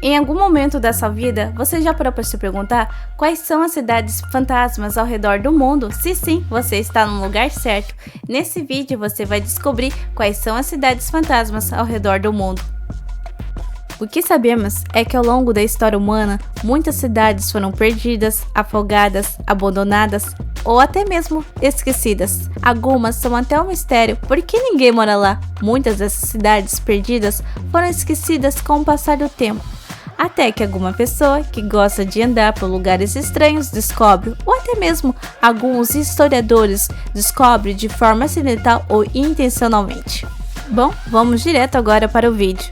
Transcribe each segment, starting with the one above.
Em algum momento da sua vida, você já parou para se perguntar quais são as cidades fantasmas ao redor do mundo? Se sim, você está no lugar certo. Nesse vídeo você vai descobrir quais são as cidades fantasmas ao redor do mundo. O que sabemos é que ao longo da história humana, muitas cidades foram perdidas, afogadas, abandonadas ou até mesmo esquecidas. Algumas são até um mistério porque ninguém mora lá. Muitas dessas cidades perdidas foram esquecidas com o passar do tempo. Até que alguma pessoa que gosta de andar por lugares estranhos descobre, ou até mesmo alguns historiadores descobrem de forma acidental ou intencionalmente. Bom, vamos direto agora para o vídeo.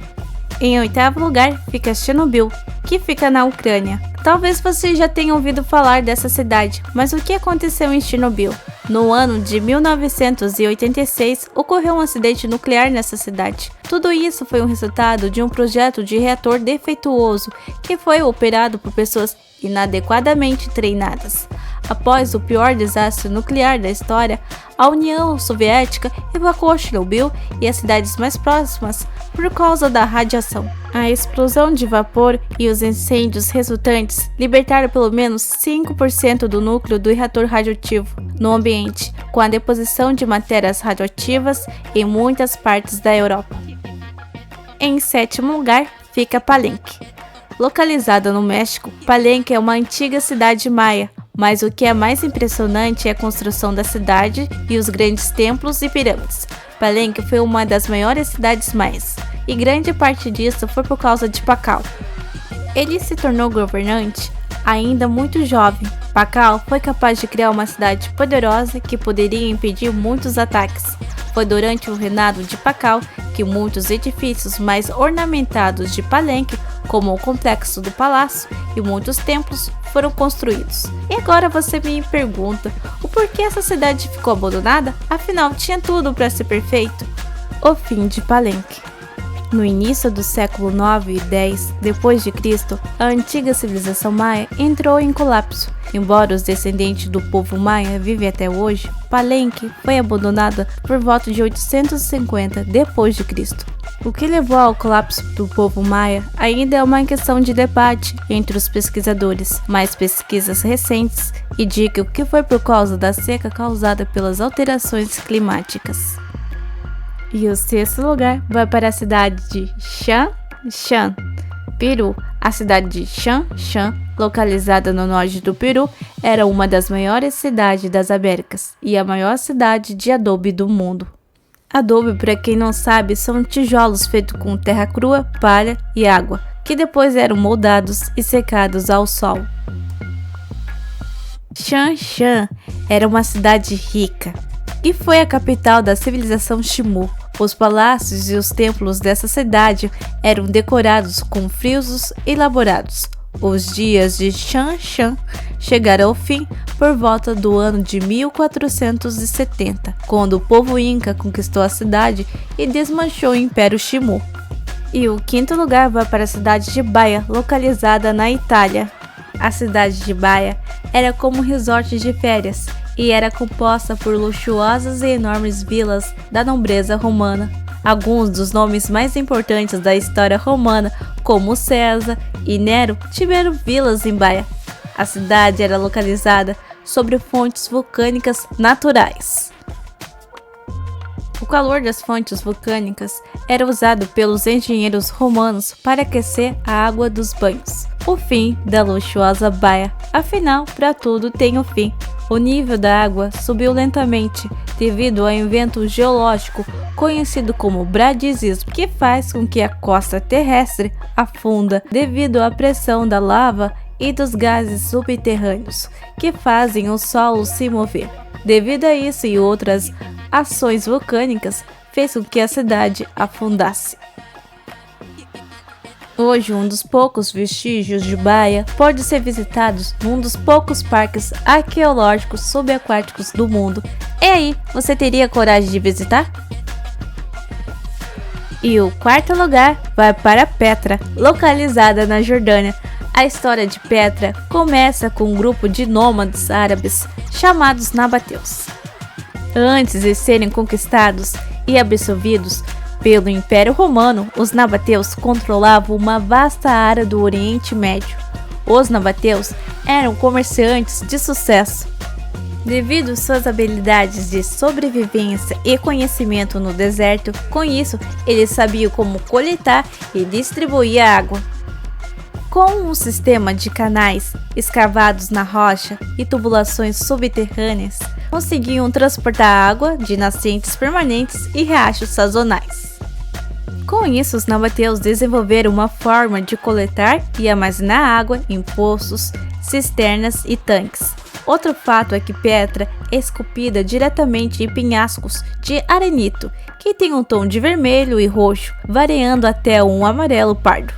Em oitavo lugar fica Chernobyl, que fica na Ucrânia. Talvez você já tenha ouvido falar dessa cidade, mas o que aconteceu em Chernobyl? No ano de 1986, ocorreu um acidente nuclear nessa cidade. Tudo isso foi um resultado de um projeto de reator defeituoso que foi operado por pessoas inadequadamente treinadas. Após o pior desastre nuclear da história, a União Soviética evacuou Chernobyl e as cidades mais próximas por causa da radiação. A explosão de vapor e os incêndios resultantes libertaram pelo menos 5% do núcleo do reator radioativo no ambiente, com a deposição de matérias radioativas em muitas partes da Europa. Em sétimo lugar fica Palenque. Localizada no México, Palenque é uma antiga cidade maia, mas o que é mais impressionante é a construção da cidade e os grandes templos e pirâmides. Palenque foi uma das maiores cidades maias, e grande parte disso foi por causa de Pakal. Ele se tornou governante ainda muito jovem. Pakal foi capaz de criar uma cidade poderosa que poderia impedir muitos ataques. Foi durante o reinado de Pakal que muitos edifícios mais ornamentados de Palenque, como o complexo do palácio e muitos templos, foram construídos. E agora você me pergunta, o porquê essa cidade ficou abandonada? Afinal, tinha tudo para ser perfeito. O fim de Palenque. No início do século 9 e 10 d.C., a antiga civilização maia entrou em colapso. Embora os descendentes do povo maia vivem até hoje, Palenque foi abandonada por volta de 850 d.C. O que levou ao colapso do povo maia ainda é uma questão de debate entre os pesquisadores, mas pesquisas recentes indicam que foi por causa da seca causada pelas alterações climáticas. E o sexto lugar vai para a cidade de Xanshan, Peru. A cidade de Xanshan, localizada no norte do Peru, era uma das maiores cidades das Américas e a maior cidade de adobe do mundo. Adobe, para quem não sabe, são tijolos feitos com terra crua, palha e água, que depois eram moldados e secados ao sol. Xanshan era uma cidade rica e foi a capital da civilização Xingu. Os palácios e os templos dessa cidade eram decorados com frisos elaborados. Os dias de Xanshan chegaram ao fim por volta do ano de 1470, quando o povo inca conquistou a cidade e desmanchou o Império Xingu. E o quinto lugar vai para a cidade de Baia, localizada na Itália. A cidade de Baia era como um resort de férias e era composta por luxuosas e enormes vilas da nobreza romana. Alguns dos nomes mais importantes da história romana, como César e Nero, tiveram vilas em Baia. A cidade era localizada sobre fontes vulcânicas naturais. O calor das fontes vulcânicas era usado pelos engenheiros romanos para aquecer a água dos banhos. O fim da luxuosa Baia. Afinal, para tudo tem um fim. O nível da água subiu lentamente devido ao evento geológico conhecido como bradisismo, que faz com que a costa terrestre afunda devido à pressão da lava e dos gases subterrâneos, que fazem o solo se mover. Devido a isso e outras ações vulcânicas, fez com que a cidade afundasse. Hoje, um dos poucos vestígios de Baia pode ser visitado num dos poucos parques arqueológicos subaquáticos do mundo. E aí, você teria coragem de visitar? E o quarto lugar vai para Petra, localizada na Jordânia. A história de Petra começa com um grupo de nômades árabes chamados nabateus. Antes de serem conquistados e absorvidos Pelo Império Romano, os nabateus controlavam uma vasta área do Oriente Médio. Os nabateus eram comerciantes de sucesso. Devido às suas habilidades de sobrevivência e conhecimento no deserto, com isso, eles sabiam como coletar e distribuir a água. Com um sistema de canais escavados na rocha e tubulações subterrâneas, conseguiam transportar água de nascentes permanentes e riachos sazonais. Com isso, os nabateus desenvolveram uma forma de coletar e armazenar água em poços, cisternas e tanques. Outro fato é que Petra é esculpida diretamente em penhascos de arenito, que tem um tom de vermelho e roxo, variando até um amarelo pardo.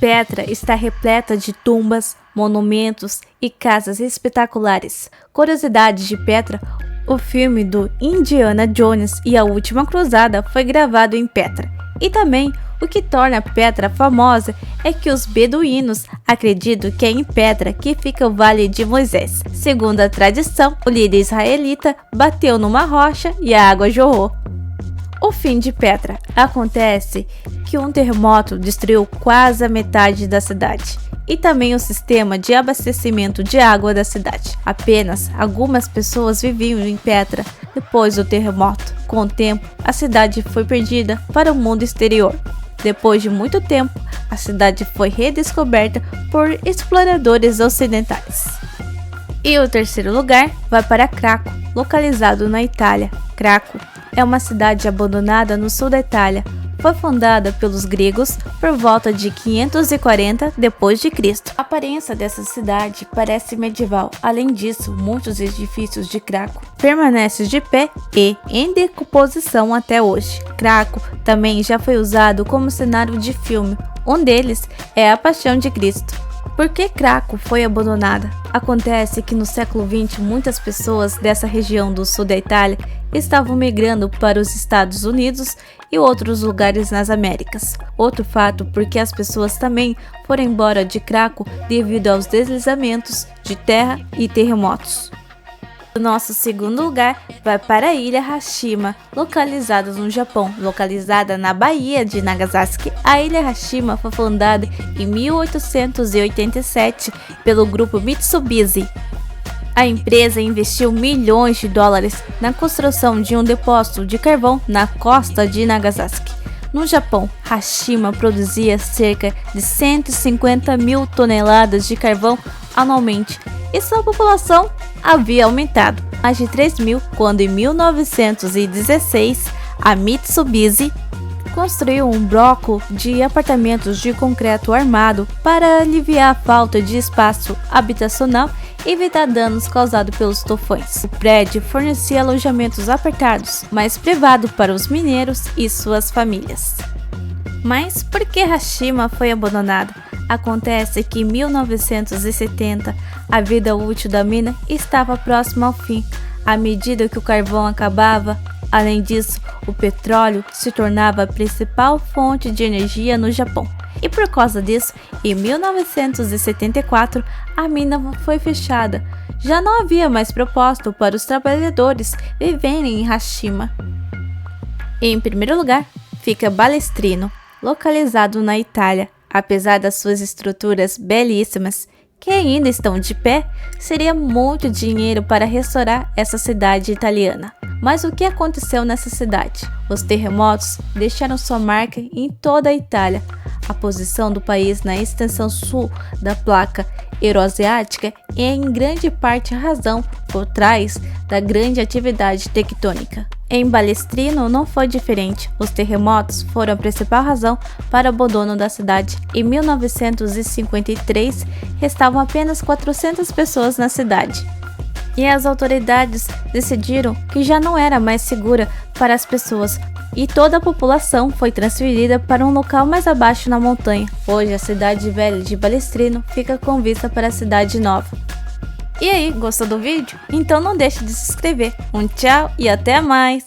Petra está repleta de tumbas, monumentos e casas espetaculares. Curiosidade de Petra: o filme do Indiana Jones e a Última Cruzada foi gravado em Petra. E também, o que torna Petra famosa é que os beduínos acreditam que é em Petra que fica o Vale de Moisés. Segundo a tradição, o líder israelita bateu numa rocha e a água jorrou. O fim de Petra: acontece que um terremoto destruiu quase a metade da cidade e também o sistema de abastecimento de água da cidade. Apenas algumas pessoas viviam em Petra depois do terremoto. Com o tempo, a cidade foi perdida para o mundo exterior. Depois de muito tempo, a cidade foi redescoberta por exploradores ocidentais. E o terceiro lugar vai para Craco, localizado na Itália. Craco é uma cidade abandonada no sul da Itália. Foi fundada pelos gregos por volta de 540 d.C. A aparência dessa cidade parece medieval. Além disso, muitos edifícios de Craco permanecem de pé e em decomposição até hoje. Craco também já foi usado como cenário de filme. Um deles é A Paixão de Cristo. Por que Craco foi abandonada? Acontece que no século XX muitas pessoas dessa região do sul da Itália estavam migrando para os Estados Unidos e outros lugares nas Américas. Outro fato porque as pessoas também foram embora de Craco devido aos deslizamentos de terra e terremotos. O nosso segundo lugar vai para a ilha Hashima, localizada no Japão. Localizada na Baía de Nagasaki, a ilha Hashima foi fundada em 1887 pelo grupo Mitsubishi. A empresa investiu milhões de dólares na construção de um depósito de carvão na costa de Nagasaki. No Japão, Hashima produzia cerca de 150 mil toneladas de carvão anualmente e sua população havia aumentado mais de 3 mil quando em 1916 a Mitsubishi construiu um bloco de apartamentos de concreto armado para aliviar a falta de espaço habitacional e evitar danos causados pelos tufões. O prédio fornecia alojamentos apertados, mas privado para os mineiros e suas famílias. Mas por que Hashima foi abandonada? Acontece que em 1970 a vida útil da mina estava próxima ao fim. À medida que o carvão acabava, além disso, o petróleo se tornava a principal fonte de energia no Japão. E por causa disso, em 1974, a mina foi fechada. Já não havia mais propósito para os trabalhadores viverem em Hashima. Em primeiro lugar, fica Balestrino, localizado na Itália. Apesar das suas estruturas belíssimas, que ainda estão de pé, seria muito dinheiro para restaurar essa cidade italiana. Mas o que aconteceu nessa cidade? Os terremotos deixaram sua marca em toda a Itália. A posição do país na extensão sul da placa euroasiática é em grande parte a razão por trás da grande atividade tectônica. Em Balestrino não foi diferente. Os terremotos foram a principal razão para o abandono da cidade. Em 1953, restavam apenas 400 pessoas na cidade. E as autoridades decidiram que já não era mais segura para as pessoas e toda a população foi transferida para um local mais abaixo na montanha. Hoje a cidade velha de Balestrino fica com vista para a cidade nova. E aí, gostou do vídeo? Então não deixe de se inscrever. Um tchau e até mais!